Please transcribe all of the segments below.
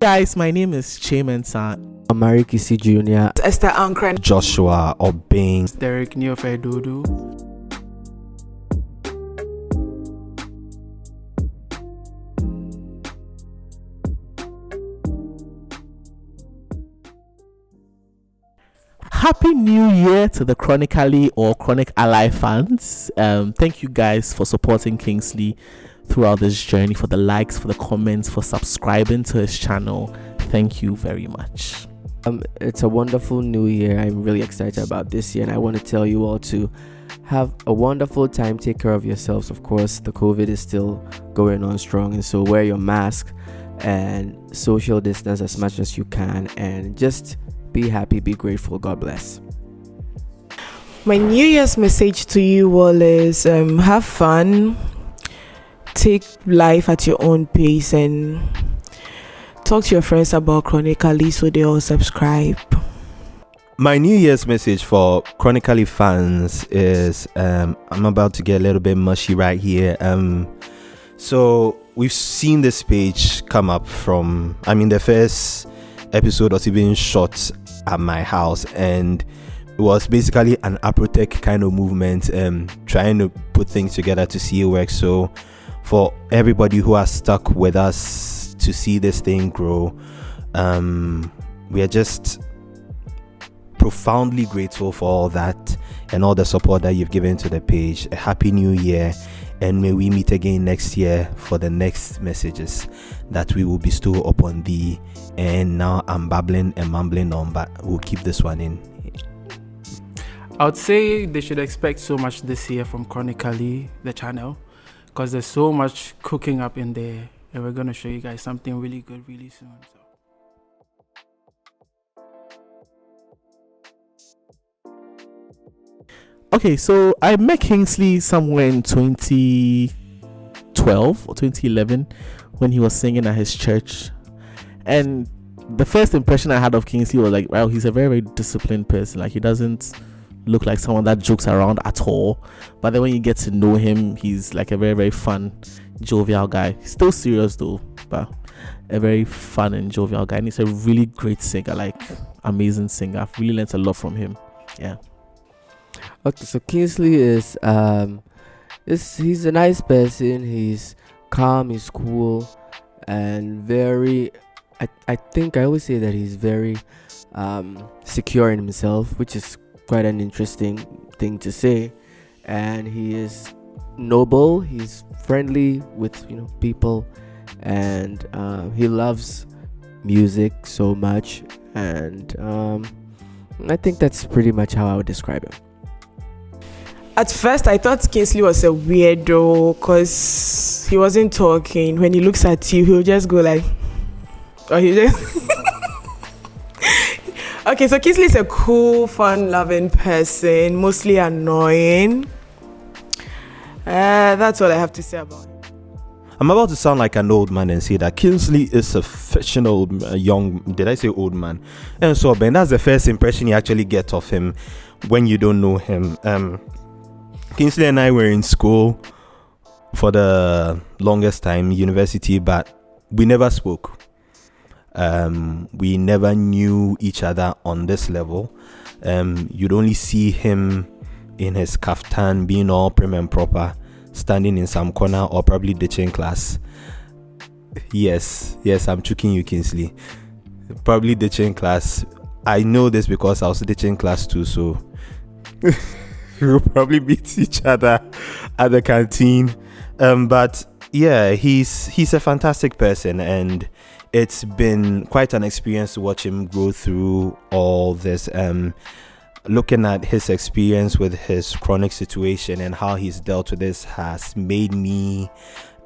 Guys, my name is Kyei Mensah. Omari Kissi Jnr. Esther Ankrah. Joshua Obeng. Derek Dodoo. Happy New Year to the Chronically or Chronic Ally fans. Thank you guys for supporting Kingsley throughout this journey, for the likes, for the comments, for subscribing to his channel. Thank you very much. It's a wonderful new year. I'm really excited about this year, and I want to tell you all to have a wonderful time. Take care of yourselves. Of course, the COVID is still going on strong, and so wear your mask and social distance as much as you can, and just be happy, be grateful. God bless. My New Year's message to you all is have fun, take life at your own pace, and talk to your friends about Chronically so they all subscribe. My New Year's message for Chronically fans is I'm about to get a little bit mushy right here. So we've seen this page come up from, the first episode was even shot at my house, and it was basically an Aprotech kind of movement, trying to put things together to see it work. So for everybody who has stuck with us to see this thing grow, we are just profoundly grateful for all that and all the support that you've given to the page. A happy new year, and may we meet again next year for the next messages that we will bestow upon thee. And now I'm babbling and mumbling on, but we'll keep this one in. I would say they should expect so much this year from Chronically, the channel, because there's so much cooking up in there, and we're going to show you guys something really good really soon. Okay, so I met Kingsley somewhere in 2012 or 2011 when he was singing at his church. And the first impression I had of Kingsley was like, wow, he's a very, very disciplined person. Like, he doesn't look like someone that jokes around at all. But then when you get to know him, he's like a very, very fun, jovial guy. He's still serious though, but a very fun and jovial guy. And he's a really great singer, like amazing singer. I've really learned a lot from him. Yeah. Okay, so Kinsley is he's a nice person. He's calm, he's cool, and very, I think I always say that he's very secure in himself, which is quite an interesting thing to say. And he is noble, he's friendly with people, and he loves music so much. And I think that's pretty much how I would describe him. At first, I thought Kinsley was a weirdo because he wasn't talking. When he looks at you, he'll just go like, or he just. Okay, so Kinsley is a cool, fun-loving person, mostly annoying. That's all I have to say about him. I'm about to sound like an old man and say that Kinsley is a fictional did I say old man? And so, Ben, that's the first impression you actually get of him when you don't know him. Kinsley and I were in school for the longest time, university, but we never spoke. We never knew each other on this level. You'd only see him in his kaftan, being all prim and proper, standing in some corner or probably ditching class. Yes, I'm choking you, Kinsley. Probably ditching class. I know this because I was ditching class too, so we'll probably meet each other at the canteen. But yeah, he's a fantastic person, and it's been quite an experience to watch him grow through all this. Looking at his experience with his chronic situation and how he's dealt with this has made me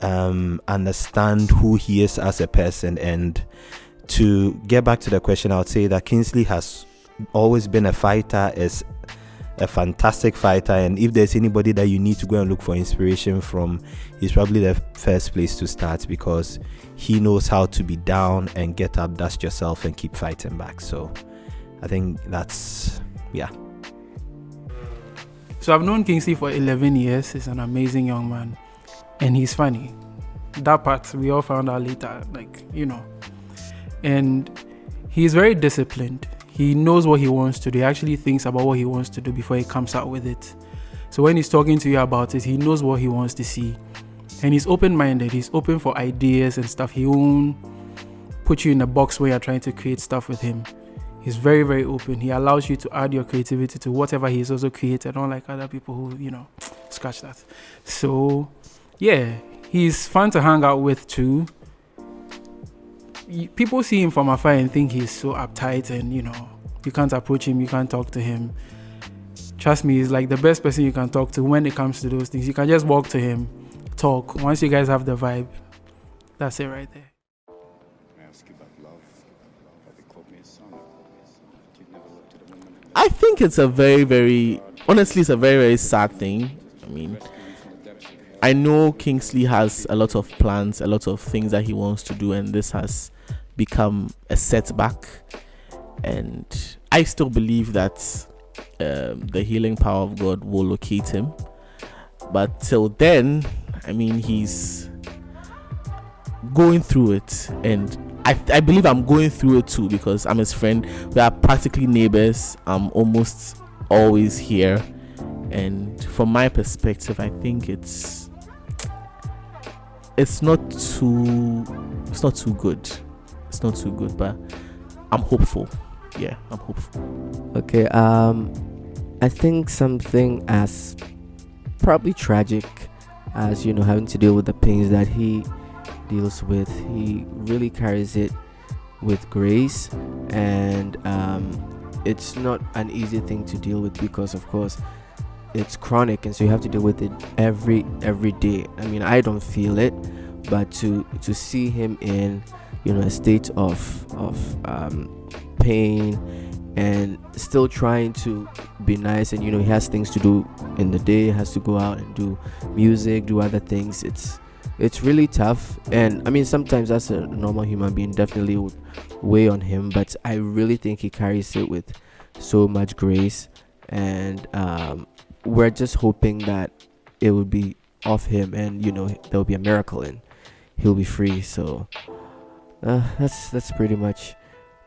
understand who he is as a person. And to get back to the question, I would say that Kinsley has always been a fighter, is a fantastic fighter, and if there's anybody that you need to go and look for inspiration from, he's probably the first place to start, because he knows how to be down and get up, dust yourself, and keep fighting back. So I think that's, yeah. So I've known Kingsley for 11 years. He's an amazing young man, and he's funny. That part we all found out later, and he's very disciplined. He knows what he wants to do. He actually thinks about what he wants to do before he comes out with it. So when he's talking to you about it, he knows what he wants to see. And he's open-minded. He's open for ideas and stuff. He won't put you in a box where you're trying to create stuff with him. He's very, very open. He allows you to add your creativity to whatever he's also created, unlike other people who, scratch that. So, yeah, he's fun to hang out with too. People see him from afar and think he's so uptight and, you can't approach him, you can't talk to him. Trust me, he's like the best person you can talk to when it comes to those things. You can just walk to him, talk. Once you guys have the vibe, that's it right there. I think it's a very, very, honestly, it's a very, very sad thing. I mean, I know Kingsley has a lot of plans, a lot of things that he wants to do, and this has become a setback. And I still believe that the healing power of God will locate him. But till then, I mean, he's going through it, and I believe I'm going through it too, because I'm his friend. We are practically neighbors. I'm almost always here, and from my perspective, I think it's not too good. It's not too good, but I'm hopeful. Yeah, I'm hopeful. Okay, I think something as probably tragic as having to deal with the pains that he deals with, he really carries it with grace, and it's not an easy thing to deal with, because of course it's chronic, and so you have to deal with it every day. I mean, I don't feel it, but to see him in a state of pain and still trying to be nice, and he has things to do in the day, has to go out and do music, do other things. It's really tough, and I mean, sometimes as a normal human being definitely would weigh on him, but I really think he carries it with so much grace, and we're just hoping that it would be off him, and there will be a miracle and he'll be free. So that's pretty much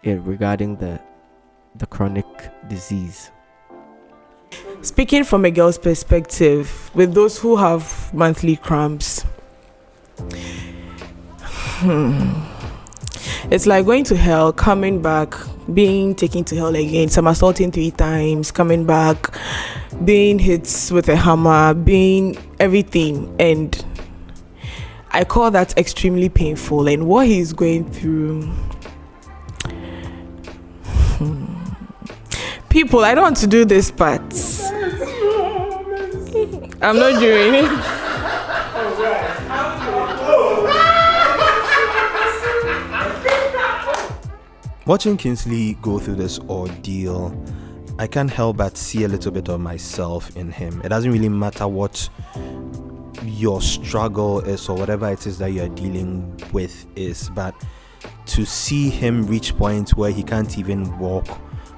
it regarding the chronic disease. Speaking from a girl's perspective, with those who have monthly cramps, it's like going to hell, coming back, being taken to hell again, somersaulting 3 times, coming back, being hit with a hammer, being everything. And I call that extremely painful. And what he's going through, people, I don't want to do this, but I'm not doing it. Watching Kinsley go through this ordeal, I can't help but see a little bit of myself in him. It doesn't really matter what your struggle is or whatever it is that you're dealing with is, but to see him reach points where he can't even walk,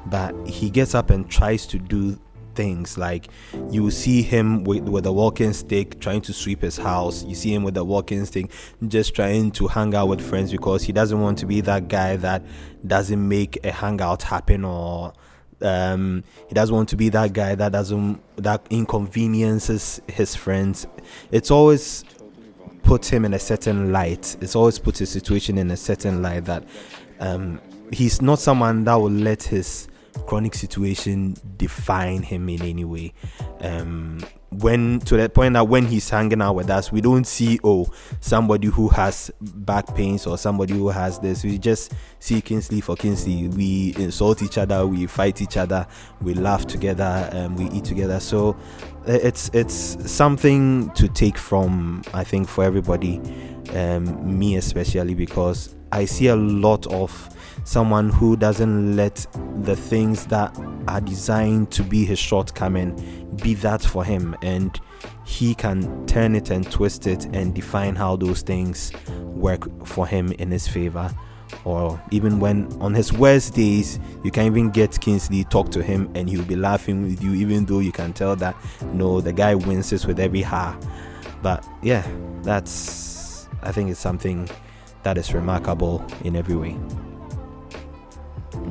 but he gets up and tries to do things. Like, you see him with a walking stick trying to sweep his house. You see him with a walking stick just trying to hang out with friends, because he doesn't want to be that guy that doesn't make a hangout happen, or he doesn't want to be that guy that inconveniences his friends. It's always put him in a certain light. It's always put his situation in a certain light, that he's not someone that will let his chronic situation define him in any way. When to that point that when he's hanging out with us, we don't see somebody who has back pains or somebody who has this. We just see Kinsley for Kinsley. We insult each other, we fight each other, we laugh together, we eat together. So it's something to take from, I think, for everybody, me especially, because I see a lot of someone who doesn't let the things that are designed to be his shortcoming be that for him, and he can turn it and twist it and define how those things work for him in his favor. Or even when on his worst days, you can even get Kinsley, talk to him, and he'll be laughing with you, even though you can tell that no, the guy winces with every ha. But yeah, I think it's something that is remarkable in every way.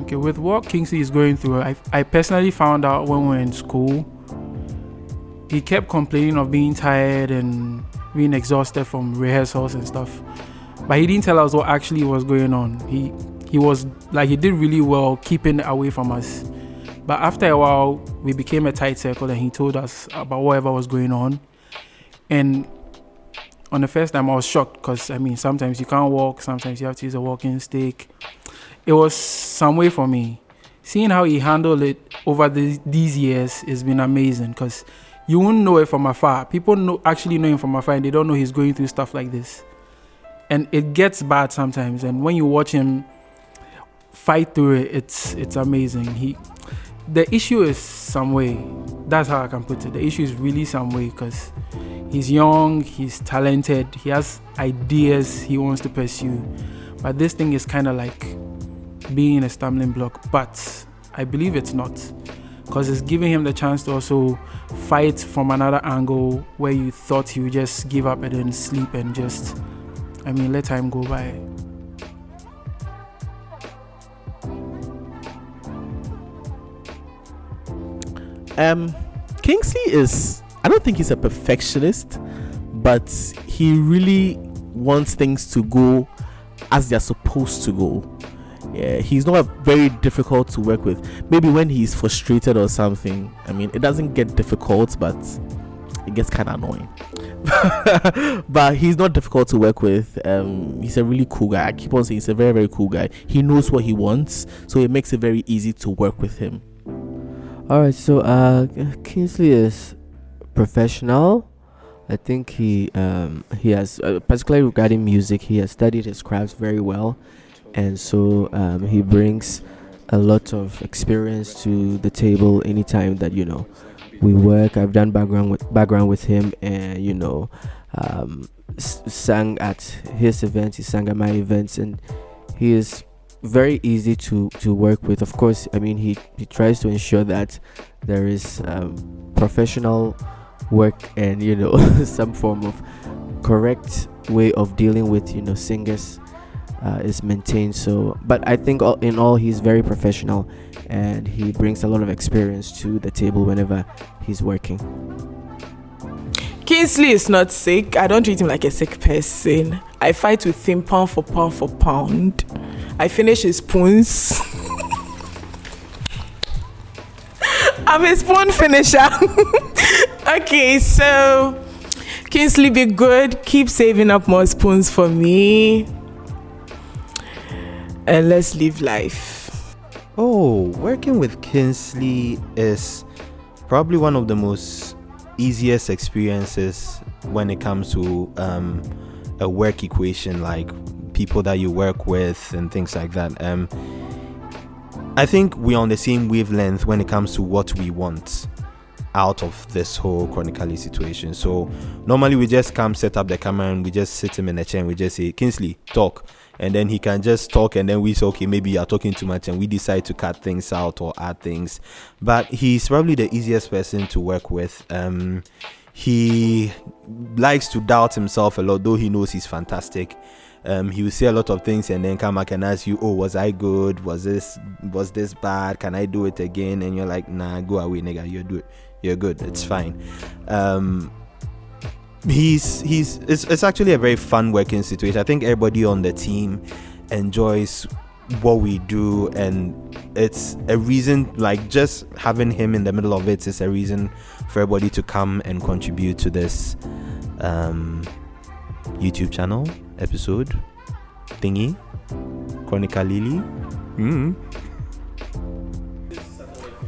Okay, with what Kingsley is going through, I personally found out when we were in school. He kept complaining of being tired and being exhausted from rehearsals and stuff. But he didn't tell us what actually was going on. He was like, he did really well keeping away from us. But after a while, we became a tight circle and he told us about whatever was going on. And on the first time, I was shocked because, I mean, sometimes you can't walk, sometimes you have to use a walking stick. It was some way for me. Seeing how he handled it over these years has been amazing because you won't know it from afar. People actually know him from afar and they don't know he's going through stuff like this. And it gets bad sometimes. And when you watch him fight through it, it's amazing. The issue is some way. That's how I can put it. The issue is really some way because he's young, he's talented, he has ideas he wants to pursue. But this thing is kind of like being a stumbling block. But I believe it's not, because it's giving him the chance to also fight from another angle where you thought he would just give up and then sleep and just, let time go by. Kingsley I don't think he's a perfectionist, but he really wants things to go as they're supposed to go. Yeah, he's not very difficult to work with. Maybe when he's frustrated or something, it doesn't get difficult, but it gets kind of annoying. But he's not difficult to work with. He's a really cool guy. I keep on saying he's a very, very cool guy. He knows what he wants, so it makes it very easy to work with him. Alright, so Kinsley is professional. I think he has, particularly regarding music, he has studied his crafts very well, and so he brings a lot of experience to the table anytime that we work. I've done background with him, and sang at his events, he sang at my events, and he is very easy to work with. Of course, he tries to ensure that there is professional work and some form of correct way of dealing with singers is maintained. So, but I think in all he's very professional and he brings a lot of experience to the table whenever he's working. Kinsley is not sick. I don't treat him like a sick person. I fight with him pound for pound. I finish his spoons. I'm a spoon finisher. Okay, so Kinsley, be good. Keep saving up more spoons for me. And let's live life. Oh, working with Kinsley is probably one of the most easiest experiences when it comes to a work equation, like people that you work with and things like that. I think we're on the same wavelength when it comes to what we want out of this whole Chronically situation. So normally we just come, set up the camera, and we just sit him in a chair and we just say, Kinsley, talk. And then he can just talk, and then we say, okay, maybe you're talking too much, and we decide to cut things out or add things. But he's probably the easiest person to work with. He likes to doubt himself a lot, though he knows he's fantastic. He will say a lot of things and then come back and ask you, oh, was I good? Was this bad? Can I do it again? And you're like, nah, go away, nigga. You're good. It's fine. It's actually a very fun working situation. I think everybody on the team enjoys what we do, and it's a reason, like just having him in the middle of it is a reason for everybody to come and contribute to this YouTube channel episode thingy, Chronically.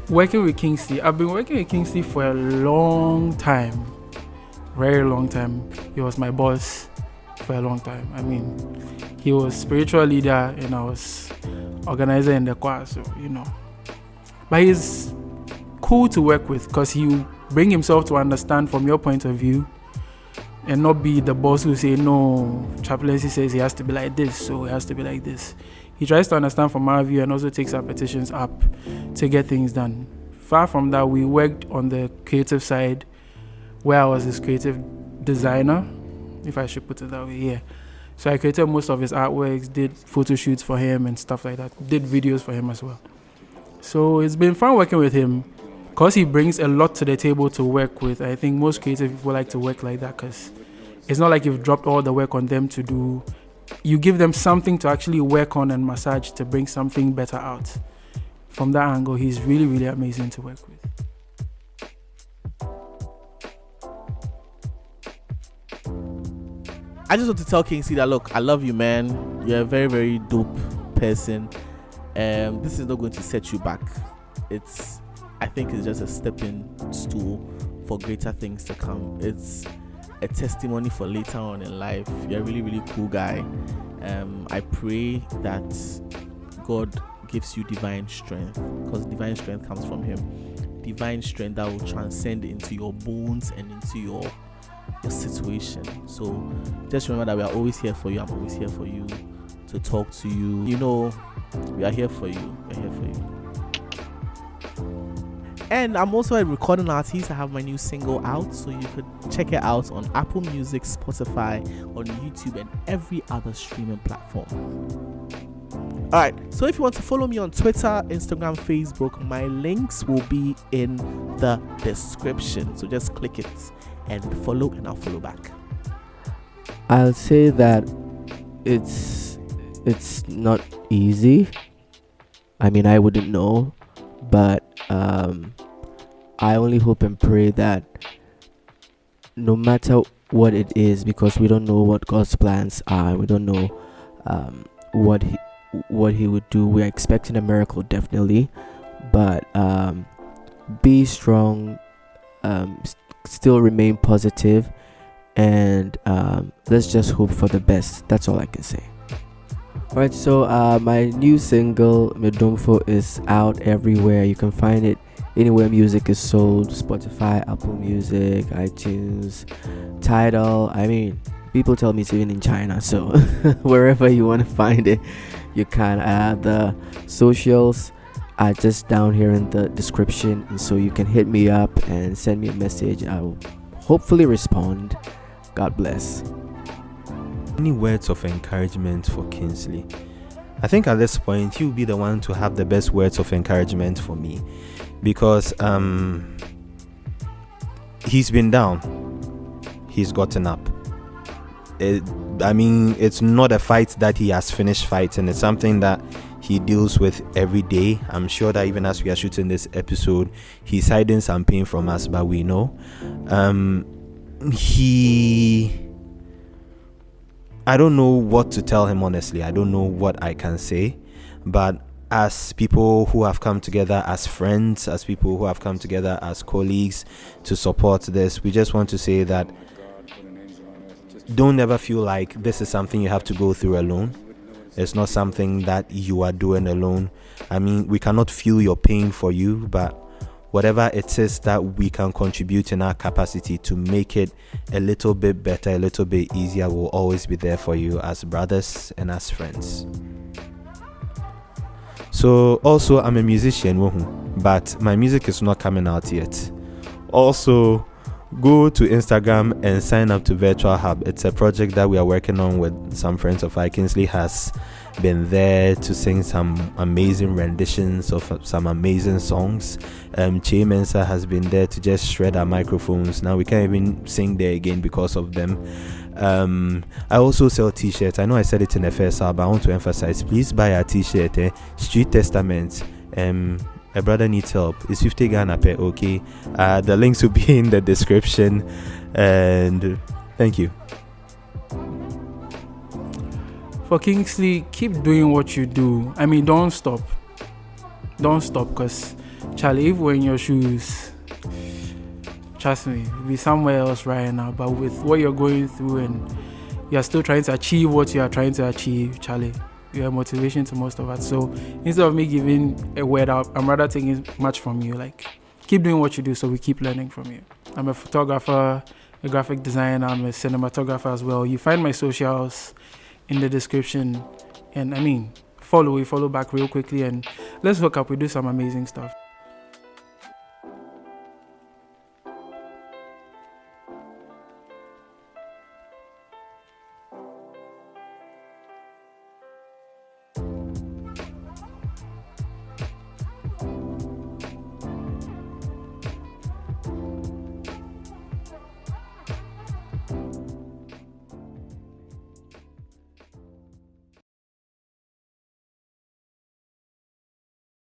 Working with Kingsley, I've been working with Kingsley for a long time, very long time. He was my boss for a long time. He was spiritual leader and I was organizer in the choir, so but he's cool to work with because he bring himself to understand from your point of view and not be the boss who say, no, chaplaincy says he has to be like this, so he has to be like this. He tries to understand from our view and also takes our petitions up to get things done. Far from that, we worked on the creative side where I was his creative designer, if I should put it that way, yeah. So I created most of his artworks, did photo shoots for him and stuff like that, did videos for him as well. So it's been fun working with him because he brings a lot to the table to work with. I think most creative people like to work like that because it's not like you've dropped all the work on them to do. You give them something to actually work on and massage to bring something better out. From that angle, he's really, really amazing to work with. I just want to tell Kingsley that, look, I love you, man. You're a very, very dope person. This is not going to set you back. I think it's just a stepping stool for greater things to come. It's a testimony for later on in life. You're a really, really cool guy. I pray that God gives you divine strength, because divine strength comes from Him. Divine strength that will transcend into your bones and into your situation. So just remember that we are always here for you. I'm always here for you to talk to you. You know, we are here for you. We're here for you. And I'm also a recording artist. I have my new single out, so you could check it out on Apple Music, Spotify, on YouTube, and every other streaming platform. Alright, so if you want to follow me on Twitter, Instagram, Facebook, my links will be in the description. So just click it and follow, and I'll follow back. I'll say that it's not easy. I mean, I wouldn't know, but I only hope and pray that no matter what it is, because we don't know what God's plans are, we don't know what he would do. We're expecting a miracle, definitely, but be strong, still remain positive, and let's just hope for the best. That's all I can say. Alright, so my new single Medomfo is out everywhere. You can find it anywhere music is sold: Spotify, Apple Music, iTunes, Tidal. I mean, people tell me it's even in China, so wherever you want to find it, you can. The socials are just down here in the description, and so you can hit me up and send me a message. I will hopefully respond. God bless. Any words of encouragement for Kinsley? I think at this point he'll be the one to have the best words of encouragement for me, because he's been down, he's gotten up. It's not a fight that he has finished fighting. It's something that he deals with every day. I'm sure that even as we are shooting this episode, he's hiding some pain from us, but we know I don't know what to tell him, honestly. I don't know what I can say, but as people who have come together as friends, as people who have come together as colleagues to support this, we just want to say that don't ever feel like this is something you have to go through alone. It's not something that you are doing alone. I mean, we cannot feel your pain for you, but whatever it is that we can contribute in our capacity to make it a little bit better, a little bit easier, will always be there for you as brothers and as friends. So also, I'm a musician, but my music is not coming out yet. Also, go to Instagram and sign up to Virtual Hub. It's a project that we are working on with some friends of ours. Kinsley has been there to sing some amazing renditions of some amazing songs. Kyei Mensah has been there to just shred our microphones. Now we can't even sing there again because of them. I also sell t-shirts. I know I said it in the first hour, but I want to emphasize, please buy our t-shirt, Street Testament. A brother needs help. It's 50 Ghana per, okay? The links will be in the description, and thank you. For Kingsley, keep doing what you do. I mean, don't stop, because Charlie, if we're in your shoes, trust me, you'll be somewhere else right now. But with what you're going through and you're still trying to achieve what you are trying to achieve, Charlie, you're a motivation to most of us. So instead of me giving a word out, I'm rather taking much from you. Like, keep doing what you do so we keep learning from you. I'm a photographer, a graphic designer, I'm a cinematographer as well. You find my socials in the description, and I mean, follow back real quickly, and let's hook up. We do some amazing stuff.